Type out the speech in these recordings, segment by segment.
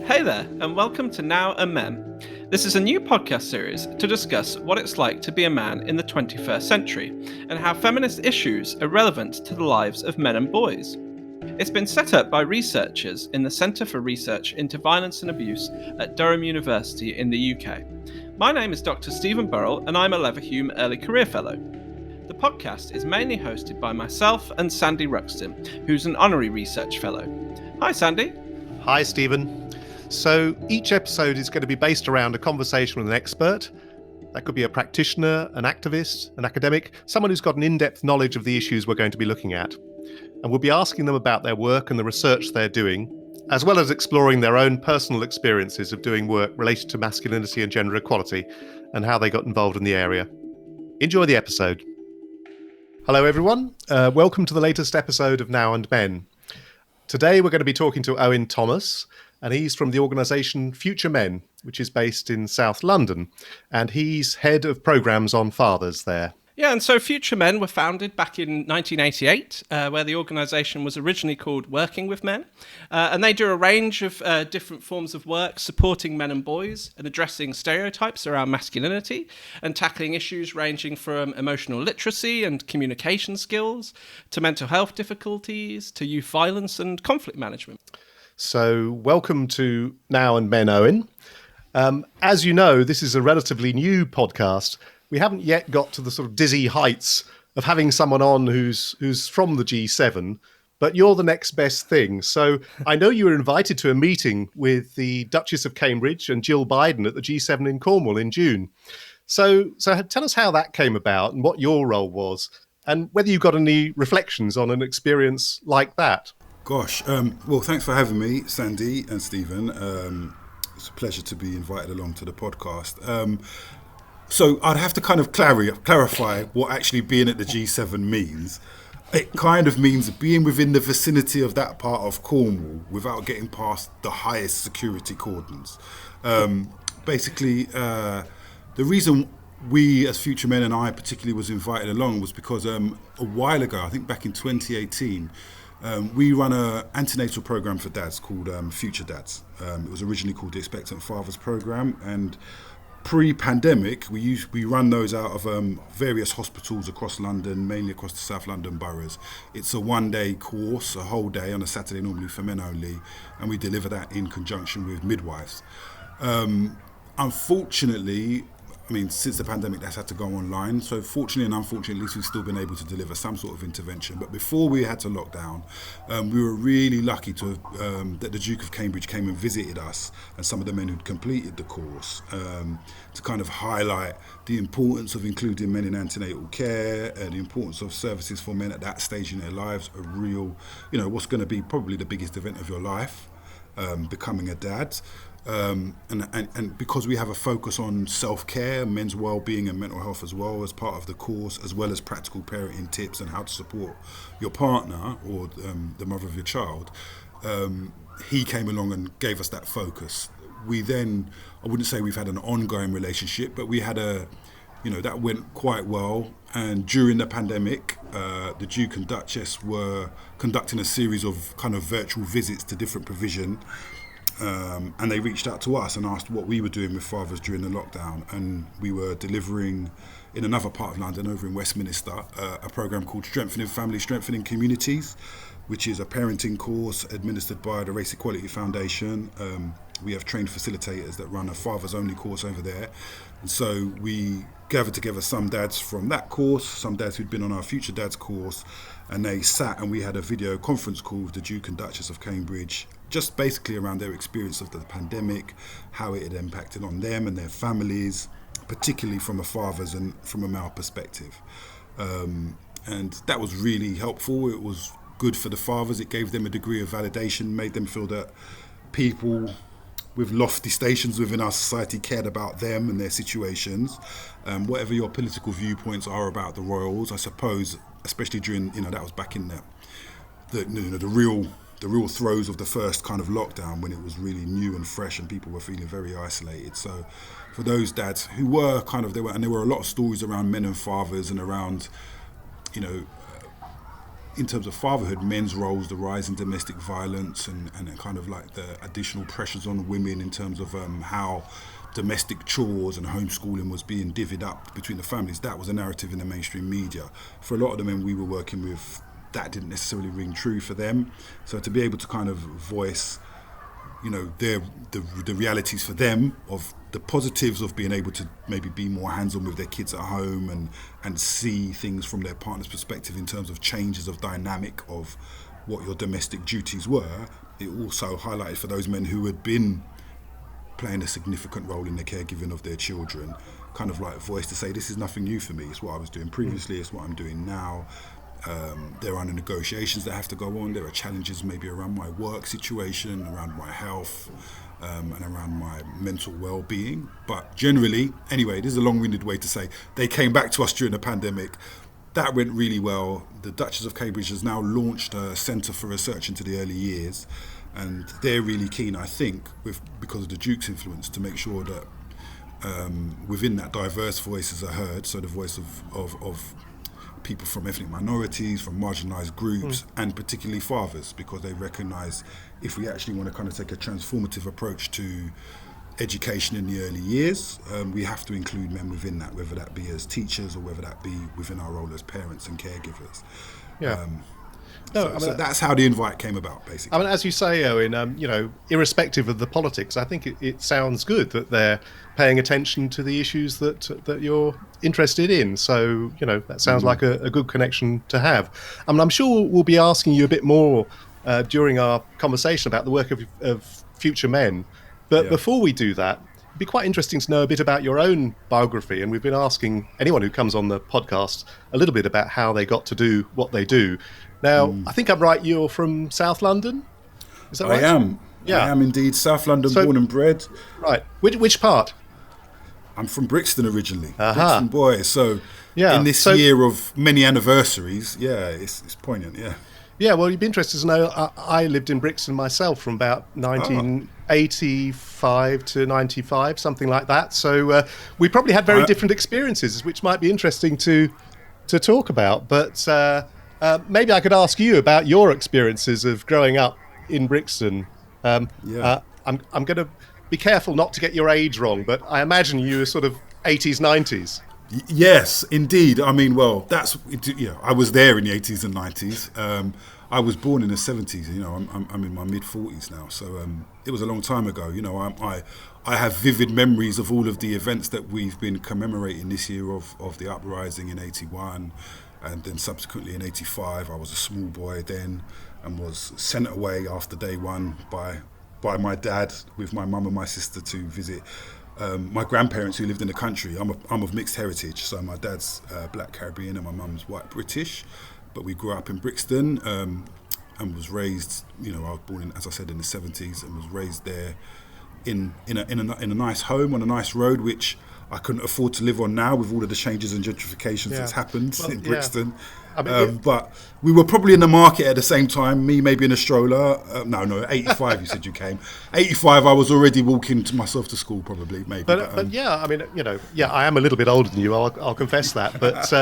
Hey there, and welcome to Now and Men. This is a new podcast series to discuss what it's like to be a man in the 21st century and how feminist issues are relevant to the lives of men and boys. It's been set up by researchers in the Centre for Research into Violence and Abuse at Durham University in the UK. My name is Dr. Stephen Burrell, and I'm a Leverhulme Early Career Fellow. The podcast is mainly hosted by myself and Sandy Ruxton, who's an Honorary Research Fellow. Hi, Sandy. Hi, Stephen. So each episode is going to be based around a conversation with an expert. That could be a practitioner, an activist, an academic, someone who's got an in-depth knowledge of the issues we're going to be looking at. And we'll be asking them about their work and the research they're doing, as well as exploring their own personal experiences of doing work related to masculinity and gender equality and how they got involved in the area. Enjoy the episode. Hello, everyone. Welcome to the latest episode of Now and Men. Today, we're going to be talking to Owen Thomas, and he's from the organisation Future Men, which is based in South London, and he's head of programmes on fathers there. Yeah, and so Future Men were founded back in 1988, where the organisation was originally called Working with Men. And they do a range of different forms of work supporting men and boys and addressing stereotypes around masculinity and tackling issues ranging from emotional literacy and communication skills to mental health difficulties to youth violence and conflict management. So welcome to Now and Men, Owen. As you know, this is a relatively new podcast. We haven't yet got to the sort of dizzy heights of having someone on who's from the G7, but you're the next best thing. So I know you were invited to a meeting with the Duchess of Cambridge and Jill Biden at the G7 in Cornwall in June. So tell us how that came about and what your role was, and whether you've got any reflections on an experience like that. Gosh, well, thanks for having me, Sandy and Stephen. It's a pleasure to be invited along to the podcast. So I'd have to kind of clarify what actually being at the G7 means. It kind of means being within the vicinity of that part of Cornwall without getting past the highest security cordons. Basically, the reason we as Future Men and I particularly was invited along was because a while ago, I think back in 2018, we run an antenatal program for dads called Future Dads. It was originally called the Expectant Fathers Program, and pre-pandemic, we run those out of various hospitals across London, mainly across the South London boroughs. It's a one-day course, a whole day on a Saturday, normally for men only, and we deliver that in conjunction with midwives. Unfortunately, I mean, since the pandemic, that's had to go online. So fortunately and unfortunately, at least we've still been able to deliver some sort of intervention. But before we had to lock down, we were really lucky to that the Duke of Cambridge came and visited us and some of the men who'd completed the course to kind of highlight the importance of including men in antenatal care and the importance of services for men at that stage in their lives. A real, what's going to be probably the biggest event of your life, becoming a dad. And because we have a focus on self-care, men's well-being and mental health as well as part of the course, as well as practical parenting tips and how to support your partner or the mother of your child, he came along and gave us that focus. We then, I wouldn't say we've had an ongoing relationship, but we had that went quite well. And during the pandemic, the Duke and Duchess were conducting a series of kind of virtual visits to different provision. And they reached out to us and asked what we were doing with fathers during the lockdown. And we were delivering in another part of London, over in Westminster, a programme called Strengthening Family, Strengthening Communities, which is a parenting course administered by the Race Equality Foundation. We have trained facilitators that run a fathers only course over there. And so we gathered together some dads from that course, some dads who'd been on our Future Dads course, and they sat and we had a video conference call with the Duke and Duchess of Cambridge, just basically around their experience of the pandemic, how it had impacted on them and their families, particularly from a father's and from a male perspective. And that was really helpful. It was good for the fathers. It gave them a degree of validation, made them feel that people with lofty stations within our society cared about them and their situations. Whatever your political viewpoints are about the royals, I suppose, especially during, that was back in the real throes of the first kind of lockdown when it was really new and fresh and people were feeling very isolated. So for those dads who were there were a lot of stories around men and fathers and around, in terms of fatherhood, men's roles, the rise in domestic violence, and kind of like the additional pressures on women in terms of how domestic chores and homeschooling was being divvied up between the families. That was a narrative in the mainstream media. For a lot of the men we were working with, that didn't necessarily ring true for them. So to be able to kind of voice, you know, the realities for them of the positives of being able to maybe be more hands-on with their kids at home and see things from their partner's perspective in terms of changes of dynamic of what your domestic duties were, it also highlighted for those men who had been playing a significant role in the caregiving of their children, kind of like voice to say, this is nothing new for me, it's what I was doing previously, it's what I'm doing now. There are negotiations that have to go on. There are challenges maybe around my work situation, around my health, and around my mental well-being. But generally, anyway, this is a long-winded way to say they came back to us during the pandemic. That went really well. The Duchess of Cambridge has now launched a centre for research into the early years, and they're really keen, I think, because of the Duke's influence, to make sure that within that diverse voices are heard. So the voice of people from ethnic minorities, from marginalised groups, and particularly fathers, because they recognise if we actually want to kind of take a transformative approach to education in the early years, we have to include men within that, whether that be as teachers or whether that be within our role as parents and caregivers. Yeah. So that's how the invite came about, basically. I mean, as you say, Owen, you know, irrespective of the politics, I think it sounds good that they're paying attention to the issues that you're interested in. So, you know, that sounds like a good connection to have. I mean, I'm sure we'll be asking you a bit more during our conversation about the work of Future Men. But before we do that, it'd be quite interesting to know a bit about your own biography. And we've been asking anyone who comes on the podcast a little bit about how they got to do what they do. Now, I think I'm right, you're from South London? Is that right? I am. Yeah. I am indeed. South London, born and bred. Right. Which part? I'm from Brixton originally. Aha. Brixton boy. So in this year of many anniversaries, it's poignant, yeah. Yeah, well, you'd be interested to know, I lived in Brixton myself from about 1985 to 95, something like that. So we probably had very different experiences, which might be interesting to talk about. But maybe I could ask you about your experiences of growing up in Brixton. I'm going to be careful not to get your age wrong, but I imagine you were sort of 80s, 90s. Yes, indeed. I mean, well, I was there in the 80s and 90s. I was born in the 70s. You know, I'm in my mid 40s now, so it was a long time ago. You know, I have vivid memories of all of the events that we've been commemorating this year of the uprising in 81, and then subsequently in 85. I was a small boy then and was sent away after day one by my dad with my mum and my sister to visit my grandparents who lived in the country. I'm of mixed heritage, so my dad's black Caribbean and my mum's white British, but we grew up in Brixton and was raised, you know, I was born in, as I said, in the 70s, and was raised there in a nice home on a nice road, which I couldn't afford to live on now with all of the changes and gentrifications that's happened in Brixton. I mean, but we were probably in the market at the same time, me maybe in a stroller. No, 85 you said you came. 85 I was already walking to myself to school probably, maybe. But yeah, I mean, you know, I am a little bit older than you, I'll confess that. But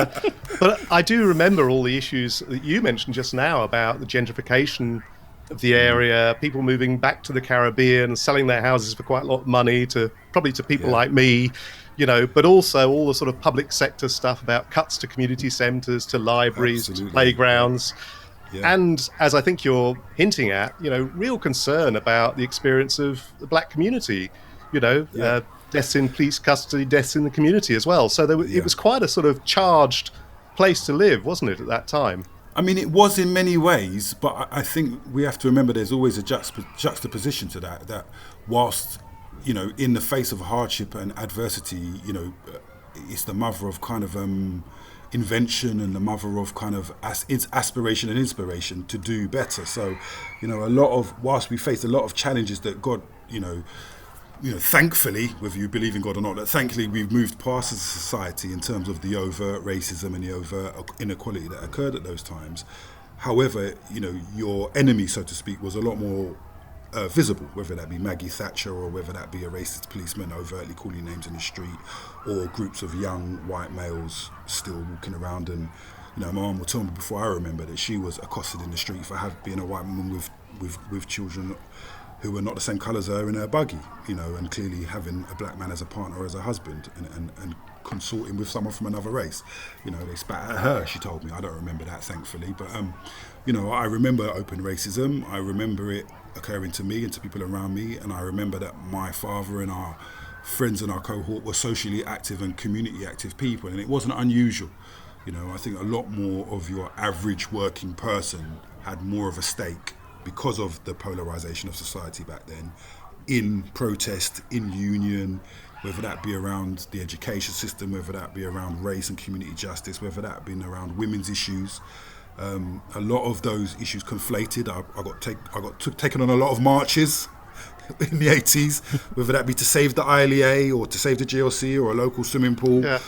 I do remember all the issues that you mentioned just now about the gentrification of the area, people moving back to the Caribbean, selling their houses for quite a lot of money to people like me. You know, but also all the sort of public sector stuff about cuts to community centres, to libraries, to playgrounds. Yeah. And as I think you're hinting at, you know, real concern about the experience of the black community, you know, deaths in police custody, deaths in the community as well. So it was quite a sort of charged place to live, wasn't it, at that time? I mean, it was in many ways, but I think we have to remember there's always a juxtaposition to that whilst, you know, in the face of hardship and adversity, you know, it's the mother of kind of invention and the mother of kind of it's aspiration and inspiration to do better. So, you know, whilst we faced a lot of challenges that God, you know, thankfully, whether you believe in God or not, that thankfully we've moved past as a society in terms of the overt racism and the overt inequality that occurred at those times. However, you know, your enemy, so to speak, was a lot more visible, whether that be Maggie Thatcher or whether that be a racist policeman overtly calling names in the street, or groups of young white males still walking around and You know, my mum will tell me before I remember that she was accosted in the street for being a white woman with children who were not the same colour as her in her buggy, you know, and clearly having a black man as a partner or as a husband and consorting with someone from another race. You know, they spat at her, she told me. I don't remember that, thankfully. But, you know, I remember open racism. I remember it occurring to me and to people around me. And I remember that my father and our friends in our cohort were socially active and community active people. And it wasn't unusual. You know, I think a lot more of your average working person had more of a stake because of the polarisation of society back then, in protest, in union, whether that be around the education system, whether that be around race and community justice, whether that be around women's issues. A lot of those issues conflated. I got taken on a lot of marches in the 80s, whether that be to save the ILEA or to save the GLC or a local swimming pool. Yeah.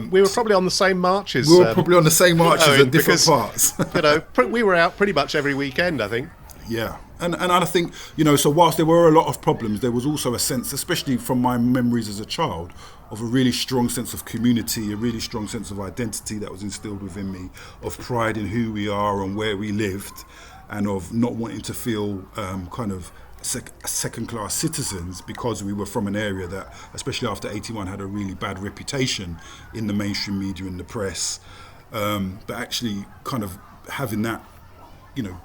We were probably on the same marches. We were probably on the same marches at different parts. You know, we were out pretty much every weekend, I think. Yeah, and I think, you know, so whilst there were a lot of problems, there was also a sense, especially from my memories as a child, of a really strong sense of community, a really strong sense of identity that was instilled within me, of pride in who we are and where we lived, and of not wanting to feel kind of second-class citizens because we were from an area that, especially after 81, had a really bad reputation in the mainstream media and the press. But actually kind of having that, you know,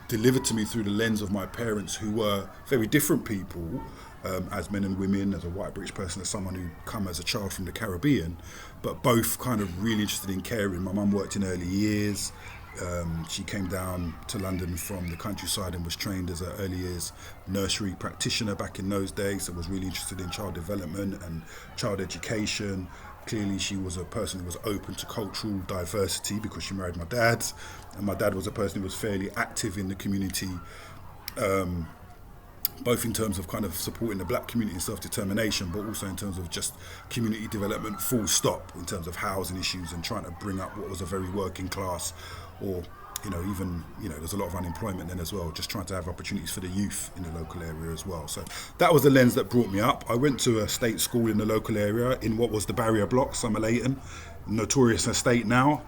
delivered to me through the lens of my parents, who were very different people, as men and women, as a white British person, as someone who come as a child from the Caribbean, but both kind of really interested in caring. My mum worked in early years. She came down to London from the countryside and was trained as an early years nursery practitioner back in those days, so was really interested in child development and child education. Clearly she was a person who was open to cultural diversity because she married my dad, and my dad was a person who was fairly active in the community, both in terms of kind of supporting the black community in self-determination, but also in terms of just community development full stop, in terms of housing issues and trying to bring up what was a very working class, or, you know, even, you know, there's a lot of unemployment then as well, just trying to have opportunities for the youth in the local area as well. So that was the lens that brought me up. I went to a state school in the local area in what was the Barrier Block, Summer Leighton, notorious estate now,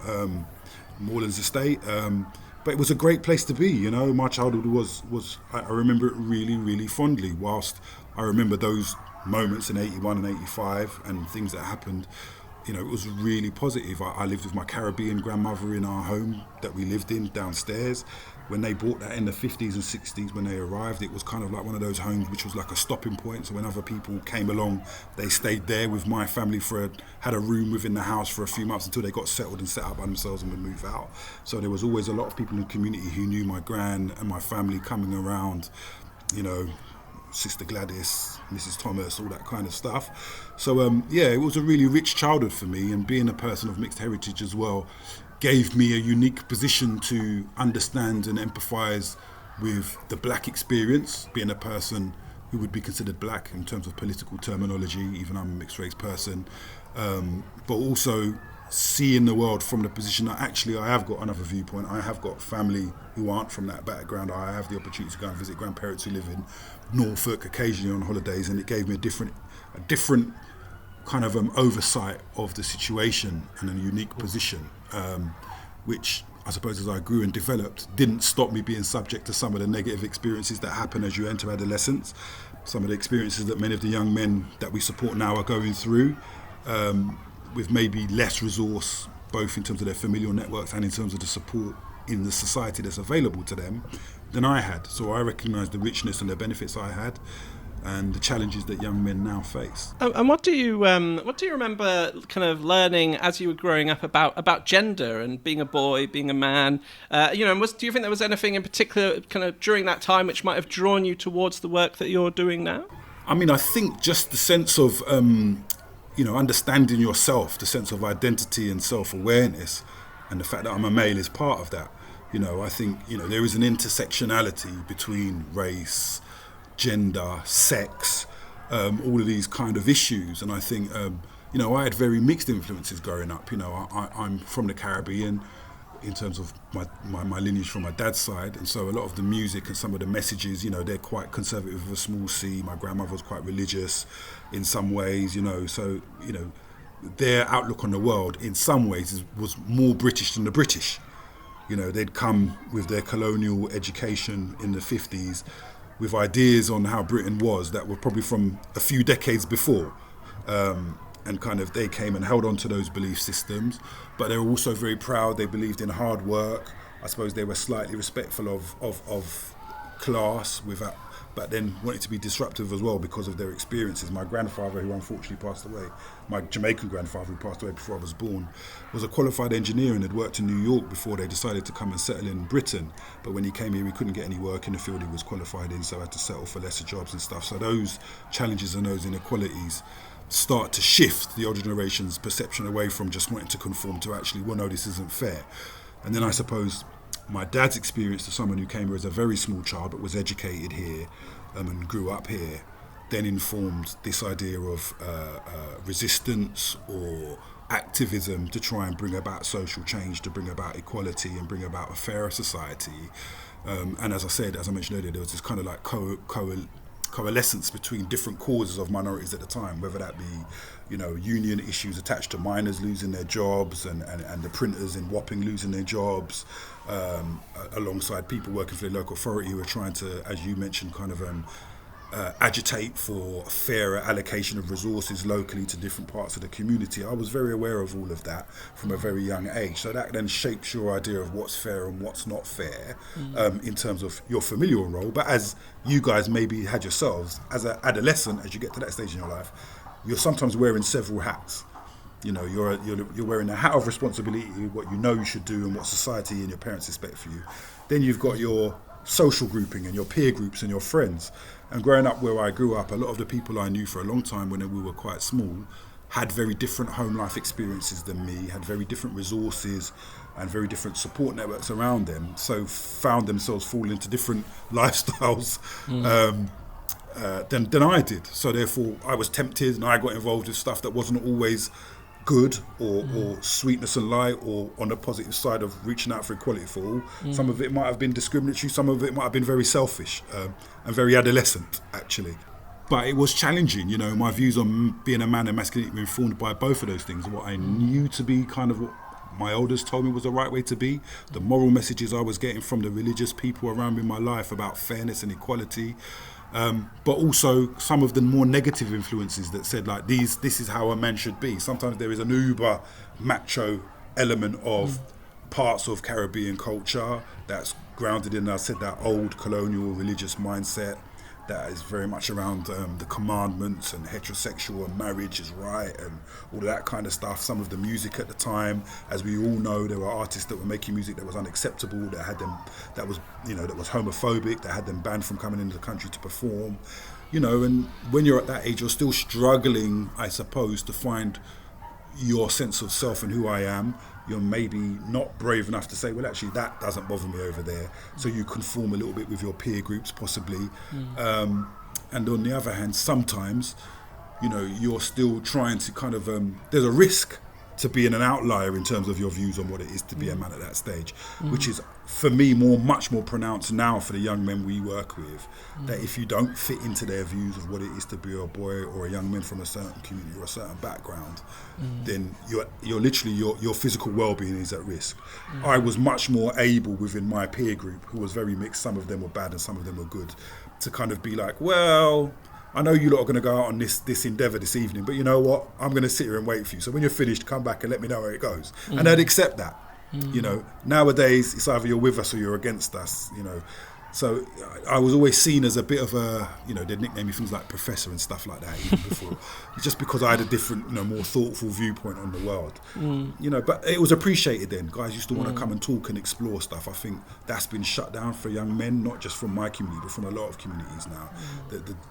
Morelands Estate. But it was a great place to be, you know. My childhood was I remember it really, really fondly, whilst I remember those moments in 81 and 85 and things that happened. You know, it was really positive. I lived with my Caribbean grandmother in our home that we lived in downstairs. When they bought that in the 50s and 60s, when they arrived, it was kind of like one of those homes which was like a stopping point. So when other people came along, they stayed there with my family had a room within the house for a few months until they got settled and set up by themselves and would move out. So there was always a lot of people in the community who knew my gran and my family coming around, you know, Sister Gladys, Mrs. Thomas, all that kind of stuff. So yeah, it was a really rich childhood for me, and being a person of mixed heritage as well gave me a unique position to understand and empathise with the black experience, being a person who would be considered black in terms of political terminology, even I'm a mixed race person, but also seeing the world from the position that actually I have got another viewpoint. I have got family who aren't from that background. I have the opportunity to go and visit grandparents who live in Norfolk occasionally on holidays, and it gave me a different kind of oversight of the situation and a unique position, which I suppose as I grew and developed didn't stop me being subject to some of the negative experiences that happen as you enter adolescence, some of the experiences that many of the young men that we support now are going through, with maybe less resource, both in terms of their familial networks and in terms of the support in the society that's available to them, than I had. So I recognise the richness and the benefits I had, and the challenges that young men now face. And what do you remember kind of learning as you were growing up about gender and being a boy, being a man? Do you think there was anything in particular kind of during that time which might have drawn you towards the work that you're doing now? I mean, I think just the sense of understanding yourself, the sense of identity and self-awareness, and the fact that I'm a male is part of that. You know, I think, you know, there is an intersectionality between race, gender, sex, all of these kind of issues. And I think, I had very mixed influences growing up. You know, I'm from the Caribbean in terms of my lineage from my dad's side. And so a lot of the music and some of the messages, you know, they're quite conservative with a small c. My grandmother was quite religious in some ways, you know. So, you know, their outlook on the world in some ways was more British than the British. You know, they'd come with their colonial education in the 50s with ideas on how Britain was that were probably from a few decades before. And kind of they came and held on to those belief systems, but they were also very proud. They believed in hard work. I suppose they were slightly respectful of class, but then wanted to be disruptive as well because of their experiences. My grandfather, who unfortunately passed away, my Jamaican grandfather who passed away before I was born, was a qualified engineer and had worked in New York before they decided to come and settle in Britain. But when he came here, he couldn't get any work in the field he was qualified in, so had to settle for lesser jobs and stuff. So those challenges and those inequalities start to shift the older generation's perception away from just wanting to conform to actually, well, no, this isn't fair. And then I suppose my dad's experience as someone who came here as a very small child but was educated here and grew up here then informed this idea of resistance or activism to try and bring about social change, to bring about equality and bring about a fairer society. And as I said, as I mentioned earlier, there was this kind of like coalescence between different causes of minorities at the time, whether that be, you know, union issues attached to miners losing their jobs and the printers in Wapping losing their jobs, alongside people working for the local authority who were trying to, as you mentioned, kind of agitate for a fairer allocation of resources locally to different parts of the community. I was very aware of all of that from a very young age. So that then shapes your idea of what's fair and what's not fair in terms of your familial role. But as you guys maybe had yourselves, as an adolescent, as you get to that stage in your life, you're sometimes wearing several hats. You know, you're wearing a hat of responsibility, what you know you should do and what society and your parents expect for you. Then you've got your social grouping and your peer groups and your friends. And growing up where I grew up, a lot of the people I knew for a long time when we were quite small had very different home life experiences than me, had very different resources and very different support networks around them, so found themselves falling into different lifestyles than I did. So therefore I was tempted and I got involved with stuff that wasn't always good or sweetness and light or on the positive side of reaching out for equality for all. Some of it might have been discriminatory, some of it might have been very selfish and very adolescent actually. But it was challenging, you know, my views on being a man and masculinity were informed by both of those things. What I knew to be kind of what my elders told me was the right way to be, the moral messages I was getting from the religious people around me in my life about fairness and equality, but also some of the more negative influences that said like this is how a man should be. Sometimes there is an uber macho element of parts of Caribbean culture that's grounded in, I said, that old colonial religious mindset that is very much around the commandments and heterosexual and marriage is right and all of that kind of stuff. Some of the music at the time, as we all know, there were artists that were making music that was unacceptable, that was homophobic, that had them banned from coming into the country to perform. You know, and when you're at that age, you're still struggling, I suppose, to find your sense of self and who I am. You're maybe not brave enough to say, well, actually, that doesn't bother me over there. So you conform a little bit with your peer groups, possibly. And on the other hand, sometimes, you know, you're still trying to kind of, there's a risk to being an outlier in terms of your views on what it is to be a man at that stage, which is, for me, much more pronounced now for the young men we work with, that if you don't fit into their views of what it is to be a boy or a young man from a certain community or a certain background, then you're literally, your physical well-being is at risk. I was much more able within my peer group, who was very mixed, some of them were bad and some of them were good, to kind of be like, well, I know you lot are going to go out on this endeavour this evening, but you know what? I'm going to sit here and wait for you. So when you're finished, come back and let me know where it goes. And I'd accept that. You know, nowadays it's either you're with us or you're against us, you know. So I was always seen as a bit of a, you know, they'd nickname me things like professor and stuff like that even before, just because I had a different, you know, more thoughtful viewpoint on the world. You know, but it was appreciated then. Guys used to want to come and talk and explore stuff. I think that's been shut down for young men, not just from my community, but from a lot of communities now.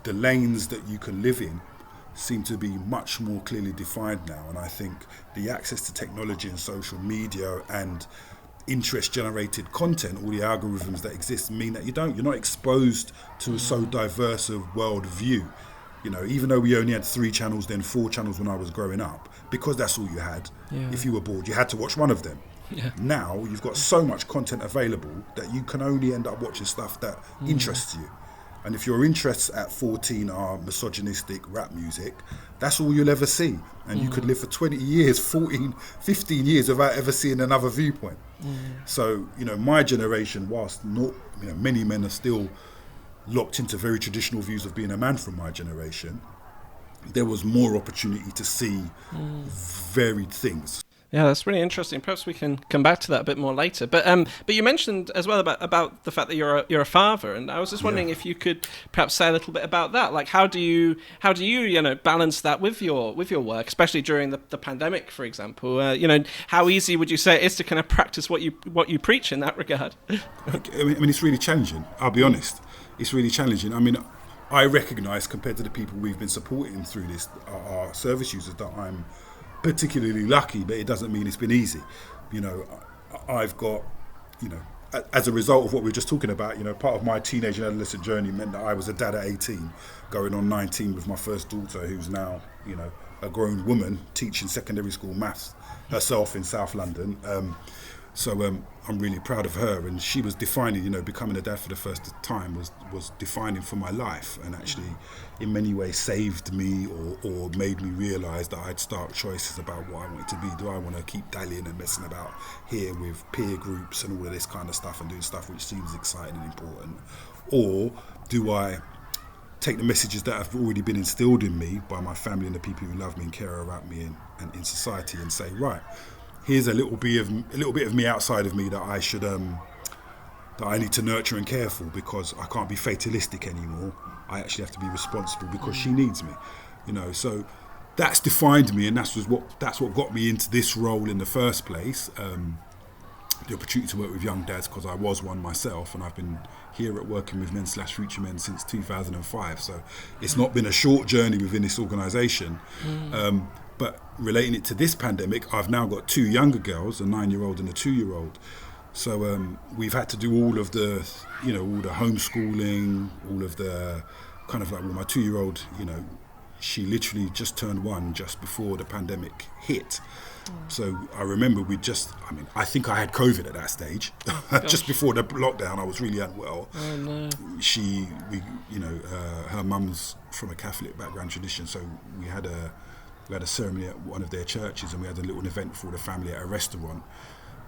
The lanes that you can live in seem to be much more clearly defined now, and I think the access to technology and social media and interest-generated content, all the algorithms that exist, mean that you're not exposed to so diverse a world view. You know, even though we only had 3 channels, then 4 channels when I was growing up, because that's all you had. If you were bored, you had to watch one of them. Now you've got so much content available that you can only end up watching stuff that interests you. And if your interests at 14 are misogynistic rap music, that's all you'll ever see. And you could live for 20 years, 14, 15 years without ever seeing another viewpoint. So, my generation, whilst not, many men are still locked into very traditional views of being a man from my generation, there was more opportunity to see varied things. Yeah, that's really interesting. Perhaps we can come back to that a bit more later. But you mentioned as well about the fact that you're a father, and I was just wondering if you could perhaps say a little bit about that. Like, how do you balance that with your work, especially during the pandemic, for example? How easy would you say it is to kind of practice what you preach in that regard? I mean, it's really challenging. I'll be honest, it's really challenging. I mean, I recognise compared to the people we've been supporting through this, our service users, that I'm particularly lucky, but it doesn't mean it's been easy. I've got, as a result of what we were just talking about, part of my teenage and adolescent journey meant that I was a dad at 18, going on 19 with my first daughter, who's now, a grown woman teaching secondary school maths herself in South London. So I'm really proud of her, and she was defining, becoming a dad for the first time was defining for my life, and actually in many ways saved me or made me realise that I'd start choices about what I wanted to be. Do I want to keep dallying and messing about here with peer groups and all of this kind of stuff and doing stuff which seems exciting and important, or do I take the messages that have already been instilled in me by my family and the people who love me and care about me and in society, and say, right, here's a little bit of me outside of me that I should that I need to nurture and care for, because I can't be fatalistic anymore. I actually have to be responsible because she needs me. So that's defined me, and that's what got me into this role in the first place. The opportunity to work with young dads, because I was one myself, and I've been here at Working with Men/Future Men since 2005. So it's not been a short journey within this organisation. But relating it to this pandemic, I've now got two younger girls, a 9-year-old and a 2-year-old. So we've had to do all of the, all the homeschooling, all of the kind of like, well, my 2-year-old, she literally just turned 1 just before the pandemic hit. So I remember I think I had COVID at that stage. Just before the lockdown, I was really unwell. Oh no. Her mum's from a Catholic background tradition, so we had a ceremony at one of their churches, and we had a little event for the family at a restaurant.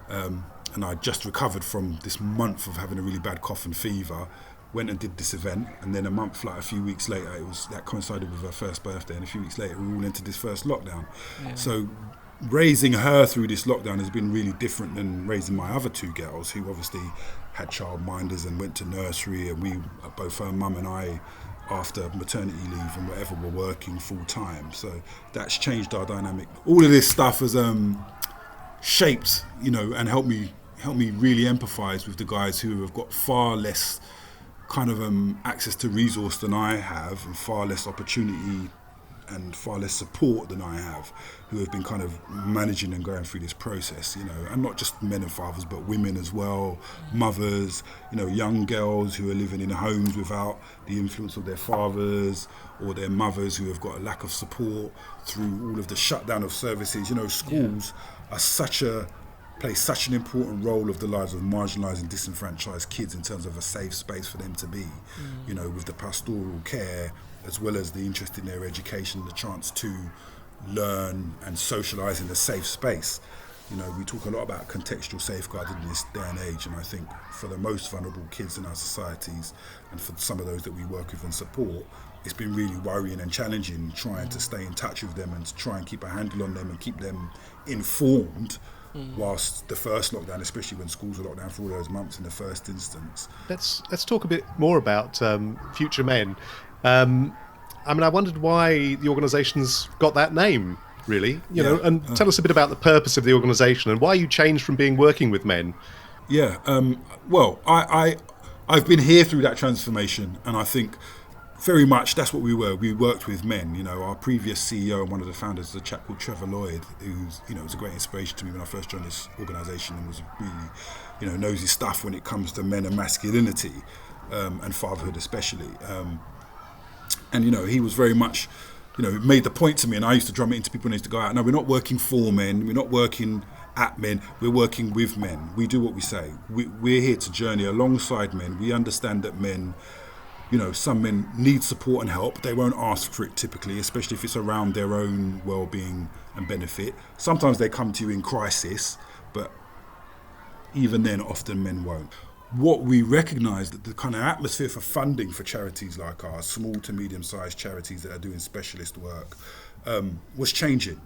And I just recovered from this month of having a really bad cough and fever, went and did this event, and then a few weeks later, that coincided with her first birthday, and a few weeks later we all entered this first lockdown. Yeah. So raising her through this lockdown has been really different than raising my other two girls, who obviously had childminders and went to nursery, and both her mum and I, after maternity leave and whatever, were working full time. So that's changed our dynamic. All of this stuff has shaped, and helped me really empathise with the guys who have got far less kind of access to resource than I have, and far less opportunity and far less support than I have, who have been kind of managing and going through this process, and not just men and fathers, but women as well, mothers, young girls who are living in homes without the influence of their fathers, or their mothers who have got a lack of support through all of the shutdown of services. Schools are play such an important role of the lives of marginalised and disenfranchised kids in terms of a safe space for them to be, with the pastoral care, as well as the interest in their education, the chance to learn and socialise in a safe space. We talk a lot about contextual safeguarding in this day and age, and I think for the most vulnerable kids in our societies, and for some of those that we work with and support, it's been really worrying and challenging trying to stay in touch with them and to try and keep a handle on them and keep them informed, whilst the first lockdown, especially when schools were locked down for all those months in the first instance. Let's talk a bit more about Future Men. I wondered why the organisation's got that name, really, and tell us a bit about the purpose of the organisation and why you changed from being working with men. Yeah, well, I've been here through that transformation, and I think very much that's what we were. We worked with men. Our previous CEO and one of the founders is a chap called Trevor Lloyd, who's, was a great inspiration to me when I first joined this organisation, and was really, knows his stuff when it comes to men and masculinity, and fatherhood especially. And he was very much, made the point to me, and I used to drum it into people when they used to go out. No, we're not working for men. We're not working at men. We're working with men. We do what we say. We're here to journey alongside men. We understand that men some men need support and help. They won't ask for it typically, especially if it's around their own well-being and benefit. Sometimes they come to you in crisis, but even then, often men won't. What we recognise that the kind of atmosphere for funding for charities like ours, small to medium-sized charities that are doing specialist work, was changing.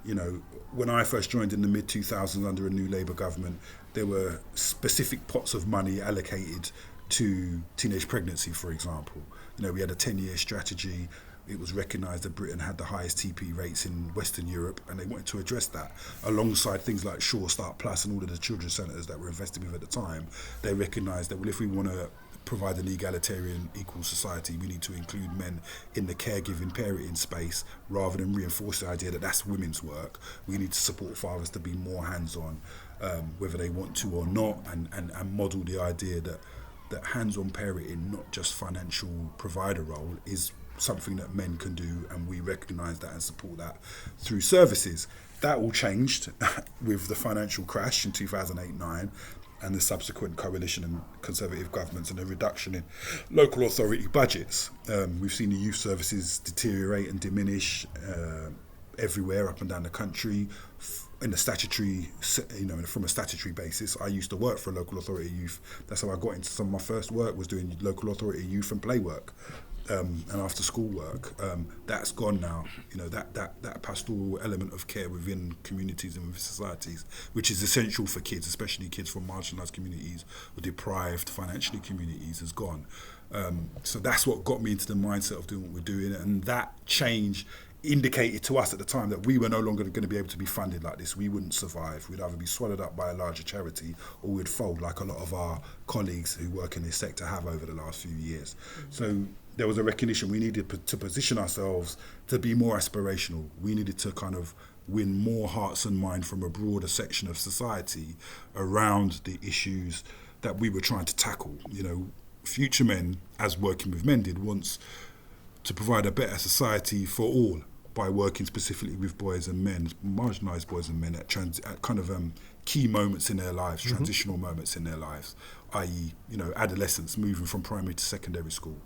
When I first joined in the mid-2000s under a new Labour government, there were specific pots of money allocated to teenage pregnancy, for example. We had a 10-year strategy. It was recognised that Britain had the highest TP rates in Western Europe, and they wanted to address that alongside things like Sure Start Plus and all of the children's centres that were invested with at the time. They recognised that, well, if we want to provide an egalitarian, equal society, we need to include men in the caregiving, parenting space rather than reinforce the idea that that's women's work. We need to support fathers to be more hands-on, whether they want to or not, and model the idea that hands-on parenting, not just financial provider role, is something that men can do, and we recognise that and support that through services. That all changed with the financial crash in 2008-9 and the subsequent coalition and Conservative governments and the reduction in local authority budgets. We've seen the youth services deteriorate and diminish everywhere up and down the country. In the statutory, from a statutory basis, I used to work for a local authority youth. That's how I got into some of my first work, was doing local authority youth and play work. And after school work, that's gone now. That pastoral element of care within communities and within societies, which is essential for kids, especially kids from marginalised communities or deprived financially communities, has gone. So that's what got me into the mindset of doing what we're doing, and that change indicated to us at the time that we were no longer going to be able to be funded like this. We wouldn't survive. We'd either be swallowed up by a larger charity or we'd fold, like a lot of our colleagues who work in this sector have over the last few years. So there was a recognition we needed to position ourselves to be more aspirational. We needed to kind of win more hearts and minds from a broader section of society around the issues that we were trying to tackle. Future Men, as Working with Men did, wants to provide a better society for all by working specifically with boys and men, marginalised boys and men at key moments in their lives, transitional moments in their lives, i.e., adolescence, moving from primary to secondary school,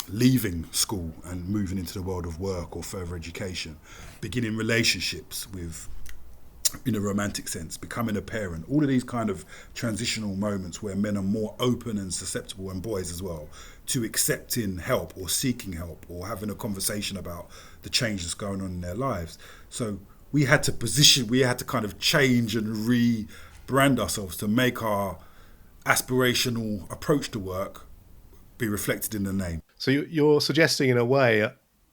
leaving school and moving into the world of work or further education, beginning relationships with, in a romantic sense, becoming a parent, all of these kind of transitional moments where men are more open and susceptible, and boys as well, to accepting help or seeking help or having a conversation about the change that's going on in their lives. So we had to kind of change and rebrand ourselves to make our aspirational approach to work be reflected in the name. So you're suggesting, in a way,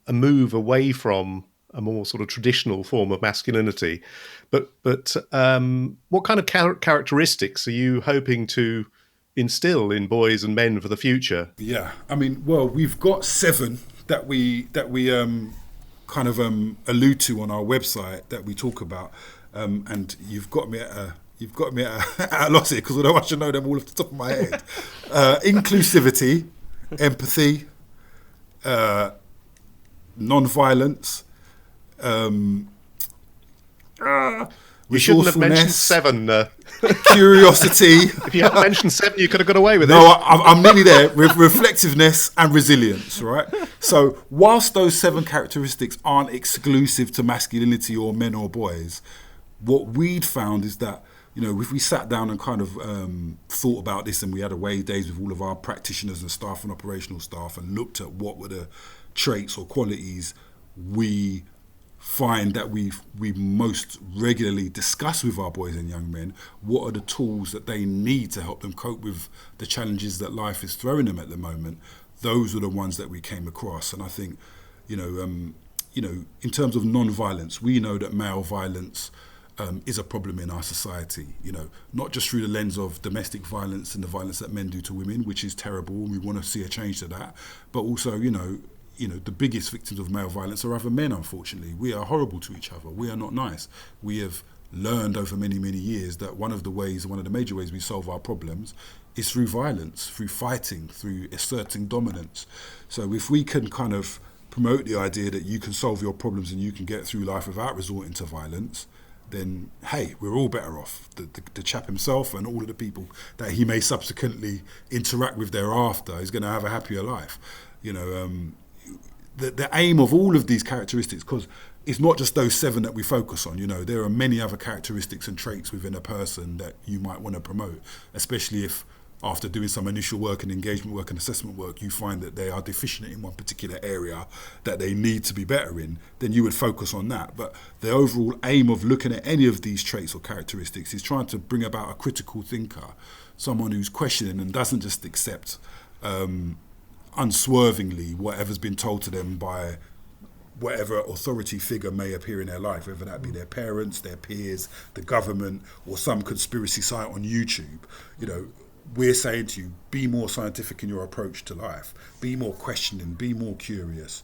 a move away from a more sort of traditional form of masculinity. But what kind of characteristics are you hoping to instill in boys and men for the future? Yeah, we've got 7 that we kind of allude to on our website that we talk about, and you've got me at a loss here, because although I should know them all off the top of my head. Inclusivity, empathy, non-violence, you shouldn't have mentioned 7. Curiosity. If you hadn't mentioned 7, you could have got away with it. No, I'm nearly there. Reflectiveness and resilience, right? So whilst those 7 characteristics aren't exclusive to masculinity or men or boys, what we'd found is that, if we sat down and kind of thought about this, and we had away days with all of our practitioners and staff and operational staff and looked at what were the traits or qualities we find that we most regularly discuss with our boys and young men, what are the tools that they need to help them cope with the challenges that life is throwing them at the moment, those are the ones that we came across. And I think, in terms of non-violence, we know that male violence is a problem in our society, not just through the lens of domestic violence and the violence that men do to women, which is terrible, and we want to see a change to that, but also, the biggest victims of male violence are other men, unfortunately. We are horrible to each other. We are not nice. We have learned over many, many years that one of the major ways we solve our problems is through violence, through fighting, through asserting dominance. So if we can kind of promote the idea that you can solve your problems and you can get through life without resorting to violence, then hey, we're all better off. The chap himself and all of the people that he may subsequently interact with thereafter is going to have a happier life. You know, the aim of all of these characteristics, because it's not just those 7 that we focus on. You know, there are many other characteristics and traits within a person that you might want to promote, especially if after doing some initial work and engagement work and assessment work, you find that they are deficient in one particular area that they need to be better in, then you would focus on that. But the overall aim of looking at any of these traits or characteristics is trying to bring about a critical thinker, someone who's questioning and doesn't just accept unswervingly whatever's been told to them by whatever authority figure may appear in their life, whether that be their parents, their peers, the government, or some conspiracy site on YouTube. You know, we're saying to you, be more scientific in your approach to life, be more questioning, be more curious,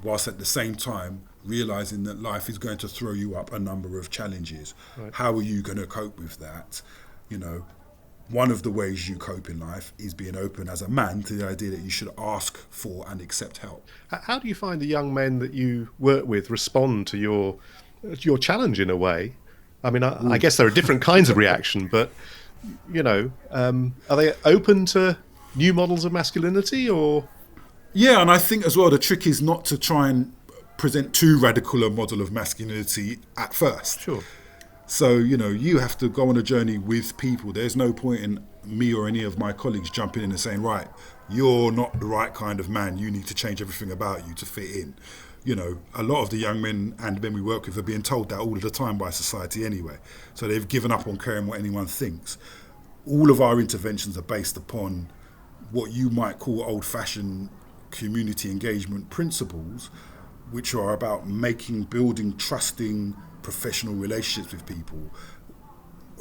whilst at the same time realising that life is going to throw you up a number of challenges. Right. How are you going to cope with that? You know, one of the ways you cope in life is being open as a man to the idea that you should ask for and accept help. How do you find the young men that you work with respond to your challenge in a way? I mean, I guess there are different kinds of reaction, but you know, are they open to new models of masculinity, or? Yeah, and I think as well the trick is not to try and present too radical a model of masculinity at first. Sure. So, you know, you have to go on a journey with people. There's no point in me or any of my colleagues jumping in and saying, right, you're not the right kind of man, you need to change everything about you to fit in. You know, a lot of the young men and men we work with are being told that all of the time by society anyway. So they've given up on caring what anyone thinks. All of our interventions are based upon what you might call old-fashioned community engagement principles, which are about building trusting professional relationships with people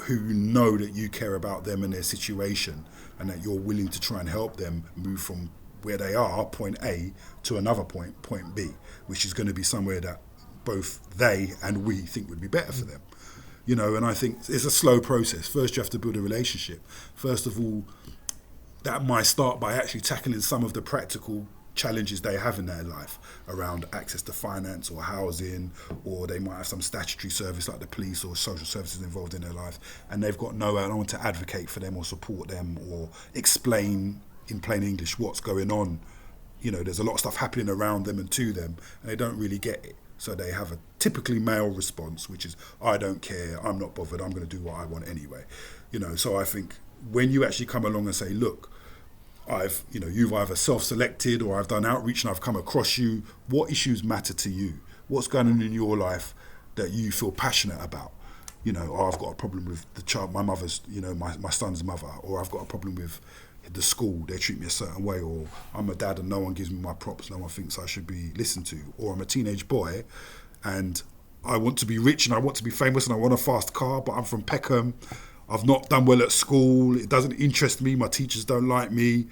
who know that you care about them and their situation, and that you're willing to try and help them move from where they are, point A, to another point B, which is going to be somewhere that both they and we think would be better for them. You know, and I think it's a slow process. First, you have to build a relationship. First of all, that might start by actually tackling some of the practical challenges they have in their life around access to finance or housing, or they might have some statutory service like the police or social services involved in their life, and they've got no one to advocate for them or support them or explain in plain English what's going on. You know, there's a lot of stuff happening around them and to them, and they don't really get it. So they have a typically male response, which is, I don't care, I'm not bothered, I'm going to do what I want anyway. You know, so I think when you actually come along and say, look, you've either self-selected or I've done outreach and I've come across you, what issues matter to you? What's going on in your life that you feel passionate about? You know, or I've got a problem with the child, my mother's, you know, my son's mother, or I've got a problem with the school, they treat me a certain way, or I'm a dad and no one gives me my props, no one thinks I should be listened to, or I'm a teenage boy and I want to be rich and I want to be famous and I want a fast car, but I'm from Peckham, I've not done well at school, it doesn't interest me, my teachers don't like me,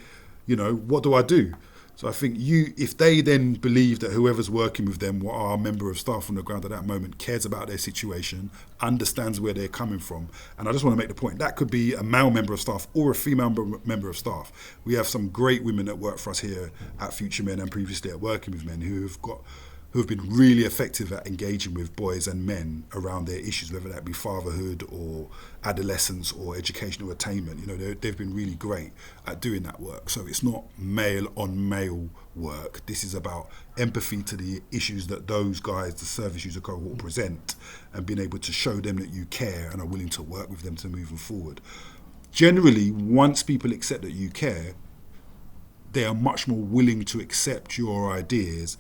you know, what do I do? So I think if they then believe that whoever's working with them, what are a member of staff on the ground at that moment, cares about their situation, understands where they're coming from. And I just want to make the point, that could be a male member of staff or a female member of staff. We have some great women that work for us here at Future Men and previously at Working With Men who have been really effective at engaging with boys and men around their issues, whether that be fatherhood or adolescence or educational attainment. You know, they've been really great at doing that work. So it's not male on male work. This is about empathy to the issues that those guys, the service user cohort, present, and being able to show them that you care and are willing to work with them to move them forward. Generally, once people accept that you care, they are much more willing to accept your ideas,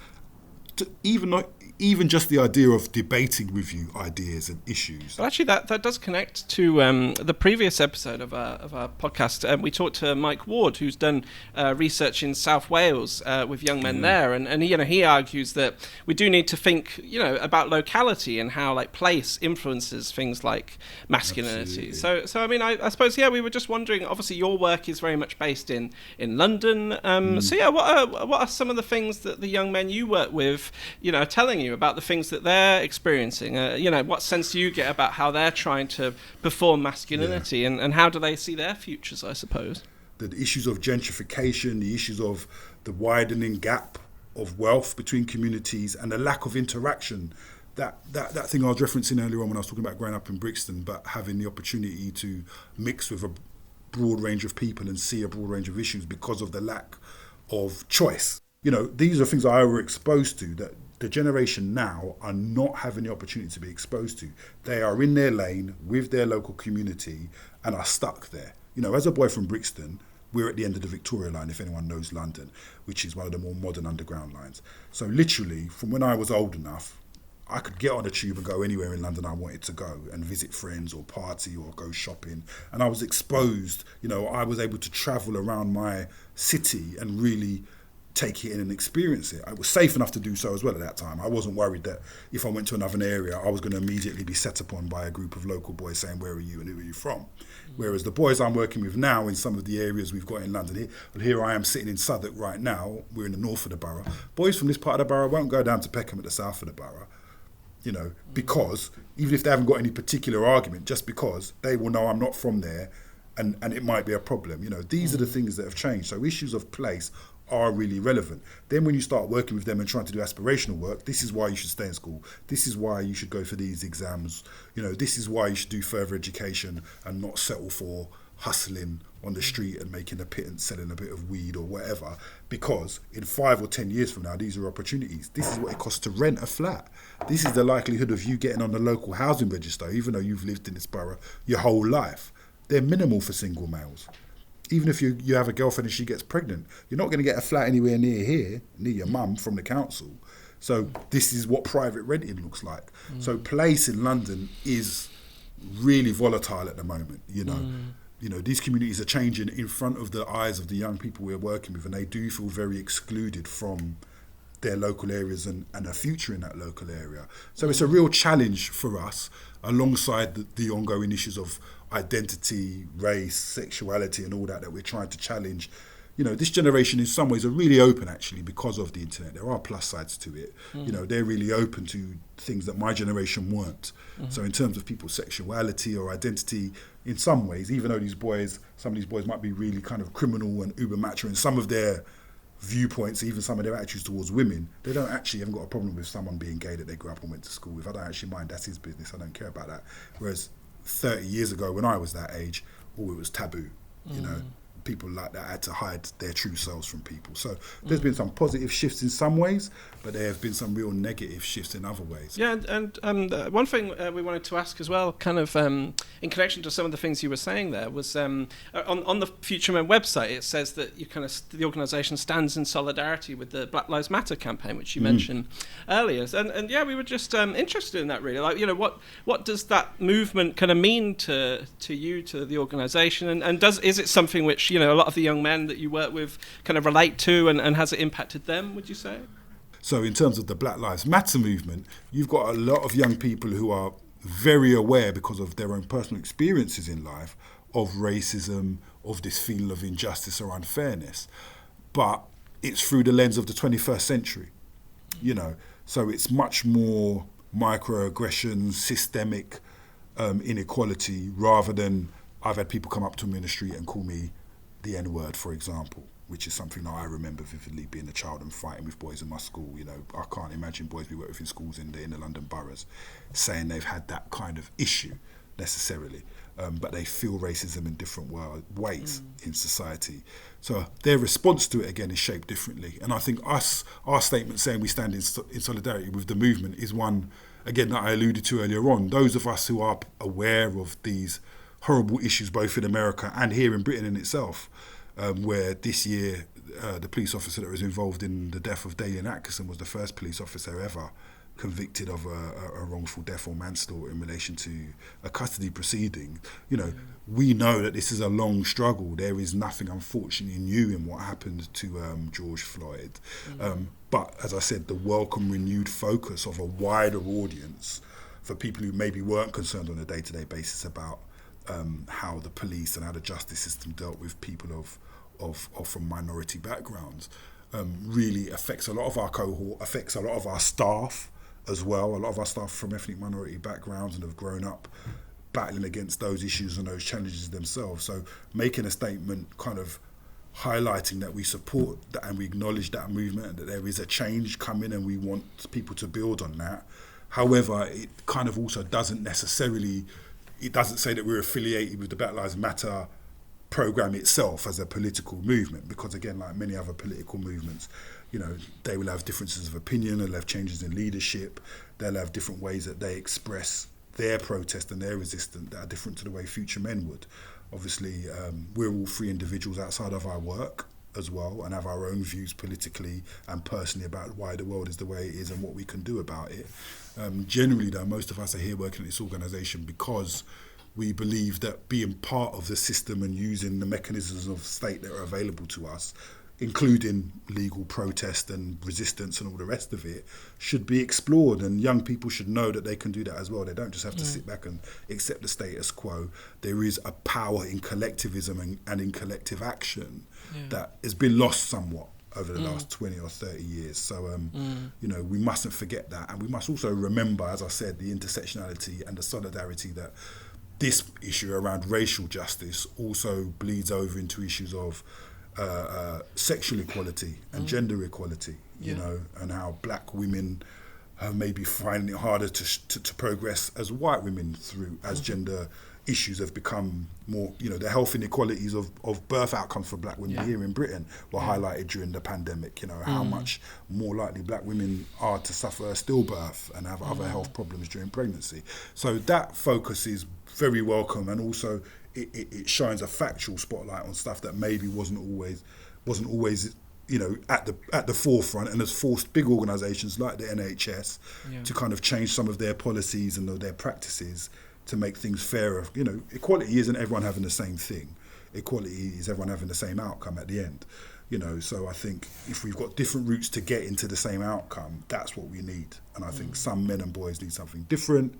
even just the idea of debating with you ideas and issues. Well, actually, that does connect to the previous episode of our podcast. We talked to Mike Ward, who's done research in South Wales with young men there, and he argues that we do need to think, about locality and how place influences things like masculinity. Absolutely. So I mean, I suppose we were just wondering. Obviously, your work is very much based in London. So what are some of the things that the young men you work with, are telling you about the things that they're experiencing? What sense do you get about how they're trying to perform masculinity, and how do they see their futures, I suppose? The issues of gentrification, the issues of the widening gap of wealth between communities, and the lack of interaction that thing I was referencing earlier on when I was talking about growing up in Brixton, but having the opportunity to mix with a broad range of people and see a broad range of issues because of the lack of choice. These are things I were exposed to that the generation now are not having the opportunity to be exposed to. They are in their lane with their local community and are stuck there. As a boy from Brixton, we're at the end of the Victoria line, if anyone knows London, which is one of the more modern underground lines. So literally, from when I was old enough, I could get on a tube and go anywhere in London I wanted to go and visit friends or party or go shopping. And I was exposed, I was able to travel around my city and really take it in and experience it. I was safe enough to do so as well at that time. I wasn't worried that if I went to another area, I was going to immediately be set upon by a group of local boys saying, where are you and who are you from? Whereas the boys I'm working with now in some of the areas we've got in London, here I am sitting in Southwark right now, we're in the north of the borough. Boys from this part of the borough won't go down to Peckham at the south of the borough, because even if they haven't got any particular argument, just because they will know I'm not from there and it might be a problem. These are the things that have changed. So issues of place are really relevant. Then when you start working with them and trying to do aspirational work, this is why you should stay in school. This is why you should go for these exams. This is why you should do further education and not settle for hustling on the street and making a pittance, selling a bit of weed or whatever, because in 5 or 10 years from now, these are opportunities. This is what it costs to rent a flat. This is the likelihood of you getting on the local housing register, even though you've lived in this borough your whole life. They're minimal for single males. Even if you have a girlfriend and she gets pregnant, you're not going to get a flat anywhere near here, near your mum from the council. So this is what private renting looks like. So place in London is really volatile at the moment, These communities are changing in front of the eyes of the young people we're working with, and they do feel very excluded from their local areas and a future in that local area. So it's a real challenge for us, alongside the ongoing issues of identity, race, sexuality and all that we're trying to challenge. This generation in some ways are really open actually because of the internet. There are plus sides to it. They're really open to things that my generation weren't. So in terms of people's sexuality or identity, in some ways, even though some of these boys might be really kind of criminal and uber macho in some of their viewpoints, even some of their attitudes towards women, they haven't got a problem with someone being gay that they grew up and went to school with. I don't actually mind, that's his business, I don't care about that. Whereas 30 years ago when I was that age, it was taboo, people like that had to hide their true selves from people. So there's been some positive shifts in some ways, but there have been some real negative shifts in other ways. Yeah, and one thing we wanted to ask as well, kind of in connection to some of the things you were saying there, was on the Future Men website, it says that the organisation stands in solidarity with the Black Lives Matter campaign, which you mentioned earlier. And yeah, we were just interested in that really. Like, what does that movement kind of mean to you, to the organisation, and is it something which a lot of the young men that you work with kind of relate to, and has it impacted them, would you say? So in terms of the Black Lives Matter movement, you've got a lot of young people who are very aware, because of their own personal experiences in life, of racism, of this feeling of injustice or unfairness. But it's through the lens of the 21st century, So it's much more microaggressions, systemic inequality, rather than I've had people come up to me in the street and call me the N-word, for example, which is something that I remember vividly, being a child and fighting with boys in my school. I can't imagine boys we work with in schools in the London boroughs saying they've had that kind of issue necessarily, but they feel racism in different ways in society. So their response to it, again, is shaped differently. And I think our statement saying we stand in solidarity with the movement is one, again, that I alluded to earlier on. Those of us who are aware of these horrible issues both in America and here in Britain in itself, where this year the police officer that was involved in the death of Dalian Atkinson was the first police officer ever convicted of a wrongful death or manslaughter in relation to a custody proceeding. We know that this is a long struggle. There is nothing, unfortunately, new in what happened to George Floyd. But as I said, the welcome renewed focus of a wider audience for people who maybe weren't concerned on a day-to-day basis about how the police and how the justice system dealt with people from minority backgrounds, really affects a lot of our cohort, affects a lot of our staff as well. A lot of our staff from ethnic minority backgrounds and have grown up battling against those issues and those challenges themselves. So making a statement kind of highlighting that we support that and we acknowledge that movement and that there is a change coming and we want people to build on that, However, it kind of also doesn't necessarily, it doesn't say that we're affiliated with the Black Lives Matter program itself as a political movement, because again, like many other political movements, you know, they will have differences of opinion, they'll have changes in leadership, they'll have different ways that they express their protest and their resistance that are different to the way Future Men would. Obviously, we're all free individuals outside of our work as well, and have our own views politically and personally about why the world is the way it is and what we can do about it. Generally though, most of us are here working at this organisation because we believe that being part of the system and using the mechanisms of state that are available to us, including legal protest and resistance and all the rest of it, should be explored, and young people should know that they can do that as well. They don't just have to sit back and accept the status quo. There is a power in collectivism and in collective action that has been lost somewhat over the last 20 or 30 years. So, you know, we mustn't forget that. And we must also remember, as I said, the intersectionality and the solidarity that this issue around racial justice also bleeds over into issues of sexual equality and gender equality, you know, and how black women are maybe finding it harder to progress as white women through as gender issues have become more, you know, the health inequalities of birth outcomes for black women here in Britain were highlighted during the pandemic, you know, how much more likely black women are to suffer a stillbirth and have other health problems during pregnancy. So that focus is very welcome, and also it shines a factual spotlight on stuff that maybe wasn't always you know, at the forefront, and has forced big organisations like the NHS to kind of change some of their policies and their practices to make things fairer. You know, equality isn't everyone having the same thing. Equality is everyone having the same outcome at the end. You know, so I think if we've got different routes to get into the same outcome, that's what we need. And I think some men and boys need something different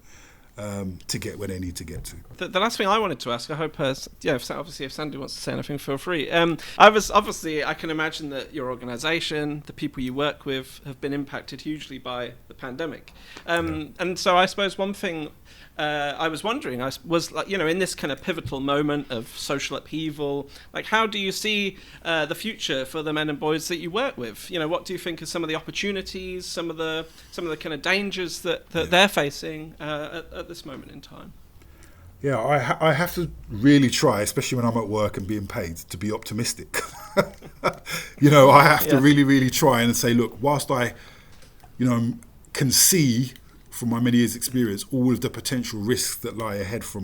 to get where they need to get to. The last thing I wanted to ask, I hope, if Sandy wants to say anything, feel free. I can imagine that your organisation, the people you work with, have been impacted hugely by the pandemic. And so I suppose one thing I was wondering was, like, you know, in this kind of pivotal moment of social upheaval, like, how do you see the future for the men and boys that you work with? You know, what do you think are some of the opportunities, some of the kind of dangers that they're facing at this moment in time? Yeah, I have to really try, especially when I'm at work and being paid, to be optimistic. You know, I have to really, really try and say, look, whilst I, you know, can see from my many years' experience all of the potential risks that lie ahead for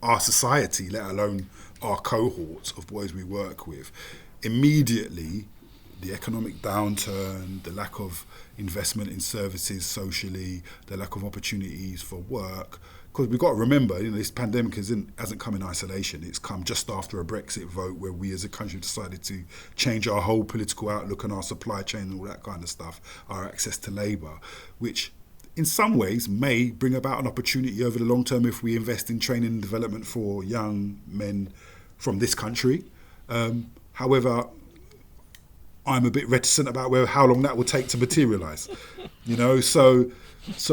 our society, let alone our cohorts of boys we work with, immediately the economic downturn, the lack of investment in services socially, the lack of opportunities for work. Because we've got to remember, you know, this pandemic hasn't come in isolation. It's come just after a Brexit vote where we as a country decided to change our whole political outlook and our supply chain and all that kind of stuff, our access to labour, which in some ways may bring about an opportunity over the long term if we invest in training and development for young men from this country. However, I'm a bit reticent about how long that will take to materialise. You know, so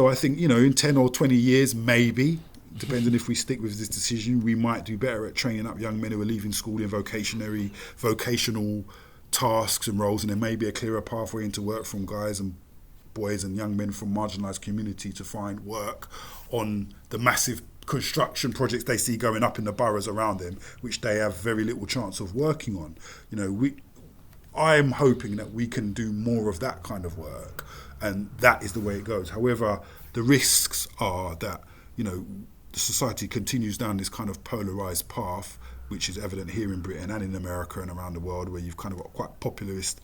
I think, you know, in 10 or 20 years, maybe, depending if we stick with this decision, we might do better at training up young men who are leaving school in vocational tasks and roles, and there may be a clearer pathway into work from guys and boys and young men from marginalised community to find work on the massive construction projects they see going up in the boroughs around them, which they have very little chance of working on. You know, I'm hoping that we can do more of that kind of work, and that is the way it goes. However, the risks are that, you know, the society continues down this kind of polarised path, which is evident here in Britain and in America and around the world, where you've kind of got quite populist,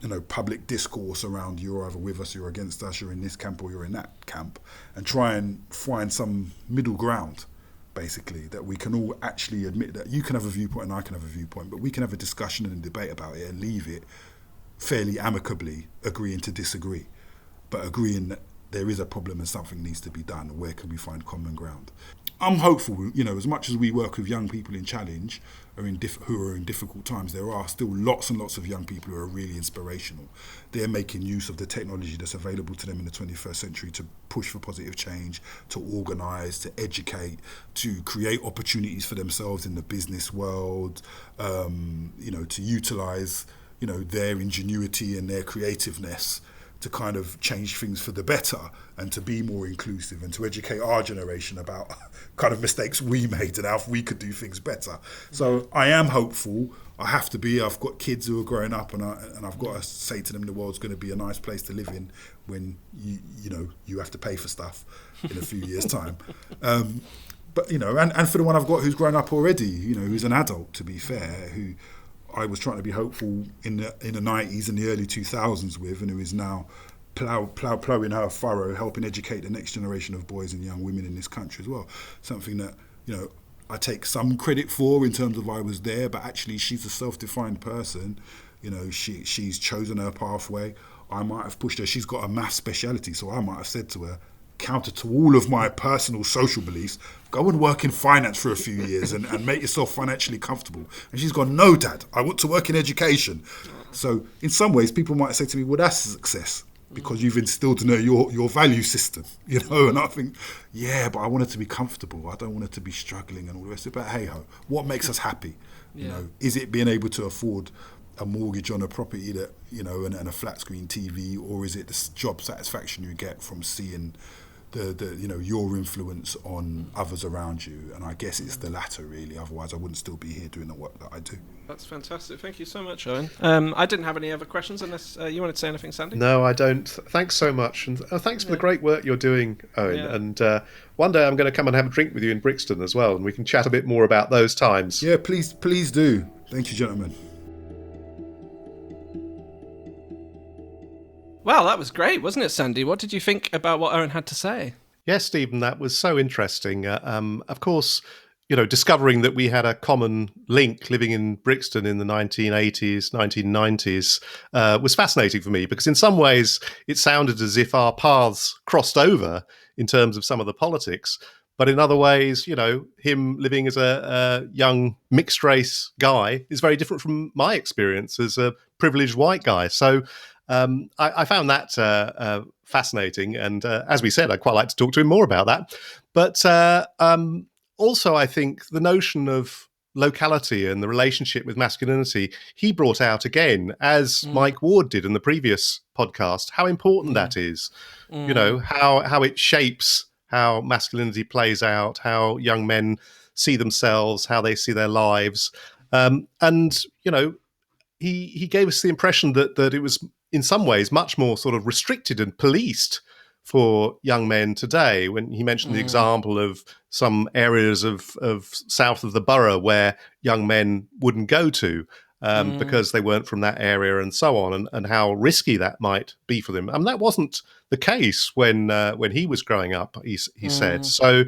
you know, public discourse around you're either with us, you're against us, you're in this camp or you're in that camp, and try and find some middle ground, basically, that we can all actually admit that you can have a viewpoint and I can have a viewpoint, but we can have a discussion and a debate about it and leave it fairly amicably, agreeing to disagree, but agreeing that there is a problem and something needs to be done. Where can we find common ground? I'm hopeful, you know, as much as we work with young people in challenge who are in difficult times, there are still lots and lots of young people who are really inspirational. They're making use of the technology that's available to them in the 21st century to push for positive change, to organise, to educate, to create opportunities for themselves in the business world, you know, to utilise, you know, their ingenuity and their creativeness to kind of change things for the better and to be more inclusive and to educate our generation about kind of mistakes we made and how we could do things better. So I am hopeful. I have to be. I've got kids who are growing up, and I've got to say to them, the world's going to be a nice place to live in when you have to pay for stuff in a few years' time. But and for the one I've got who's grown up already, who's an adult, to be fair, who I was trying to be hopeful in the 90s and the early 2000s with, and who is now plowing her furrow, helping educate the next generation of boys and young women in this country as well. Something that I take some credit for in terms of I was there, but actually she's a self-defined person. She's chosen her pathway. I might have pushed her. She's got a maths speciality, so I might have said to her, counter to all of my personal social beliefs, go and work in finance for a few years and make yourself financially comfortable. And she's gone, no, Dad, I want to work in education. So in some ways, people might say to me, well, that's a success because you've instilled in her your value system, and I think, yeah, but I want her to be comfortable. I don't want her to be struggling and all the rest of it. But hey-ho, what makes us happy? Is it being able to afford a mortgage on a property that, and a flat screen TV, or is it the job satisfaction you get from seeing your influence on others around you? And I guess it's the latter, really. Otherwise, I wouldn't still be here doing the work that I do. That's fantastic. Thank you so much, Owen. I didn't have any other questions unless you wanted to say anything, Sandy? No, I don't. Thanks so much. And thanks for the great work you're doing, Owen. Yeah. And one day I'm going to come and have a drink with you in Brixton as well, and we can chat a bit more about those times. Yeah, please do. Thank you, gentlemen. Well, that was great, wasn't it, Sandy? What did you think about what Owen had to say? Yes, Stephen, that was so interesting. Of course, discovering that we had a common link living in Brixton in the 1980s, 1990s was fascinating for me because in some ways it sounded as if our paths crossed over in terms of some of the politics. But in other ways, him living as a young mixed race guy is very different from my experience as a privileged white guy. So I found that fascinating. And as we said, I'd quite like to talk to him more about that. But also, I think the notion of locality and the relationship with masculinity, he brought out again, as Mike Ward did in the previous podcast, how important that is. How it shapes how masculinity plays out, how young men see themselves, how they see their lives. He gave us the impression that it was in some ways much more sort of restricted and policed for young men today, when he mentioned the example of some areas of south of the borough where young men wouldn't go to because they weren't from that area and so on, and how risky that might be for them. That wasn't the case when he was growing up, he said. So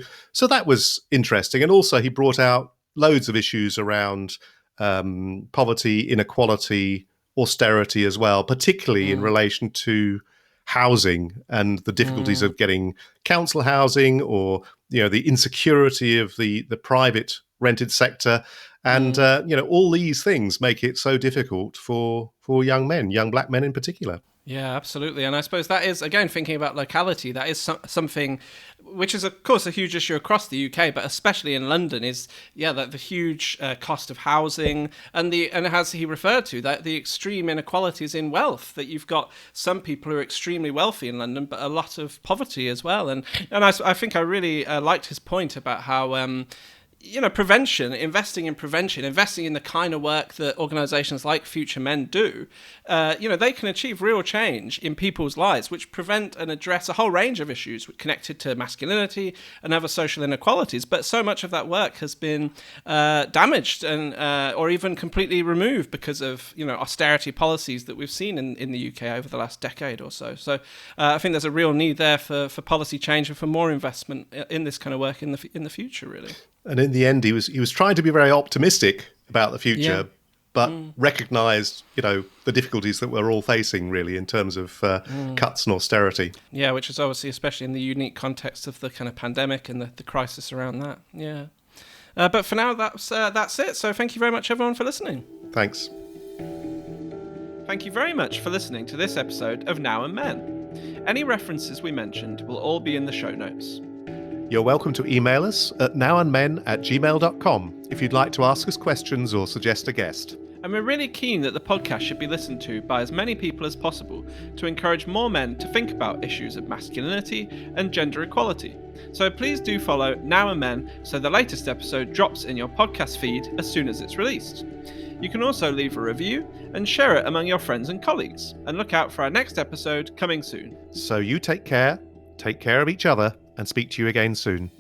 that was interesting. And also he brought out loads of issues around poverty, inequality, austerity as well, particularly in relation to housing and the difficulties of getting council housing, or the insecurity of the private rented sector, and all these things make it so difficult for young men, young black men in particular. Yeah, absolutely. And I suppose that is, again, thinking about locality, that is something which is, of course, a huge issue across the UK, but especially in London, is, the huge cost of housing and as he referred to, that the extreme inequalities in wealth, that you've got some people who are extremely wealthy in London, but a lot of poverty as well. And I think I really liked his point about how prevention, investing in the kind of work that organisations like Future Men do, they can achieve real change in people's lives, which prevent and address a whole range of issues connected to masculinity and other social inequalities. But so much of that work has been damaged and or even completely removed because of austerity policies that we've seen in the UK over the last decade or so. So I think there's a real need there for policy change and for more investment in this kind of work in the future, really. And in the end, he was trying to be very optimistic about the future, but recognised, the difficulties that we're all facing, really, in terms of cuts and austerity. Yeah, which is obviously, especially in the unique context of the kind of pandemic and the crisis around that. Yeah. But for now, that's it. So thank you very much, everyone, for listening. Thanks. Thank you very much for listening to this episode of Now and Men. Any references we mentioned will all be in the show notes. You're welcome to email us at nowandmen@gmail.com if you'd like to ask us questions or suggest a guest. And we're really keen that the podcast should be listened to by as many people as possible to encourage more men to think about issues of masculinity and gender equality. So please do follow Now and Men so the latest episode drops in your podcast feed as soon as it's released. You can also leave a review and share it among your friends and colleagues, and look out for our next episode coming soon. So you take care of each other, and speak to you again soon.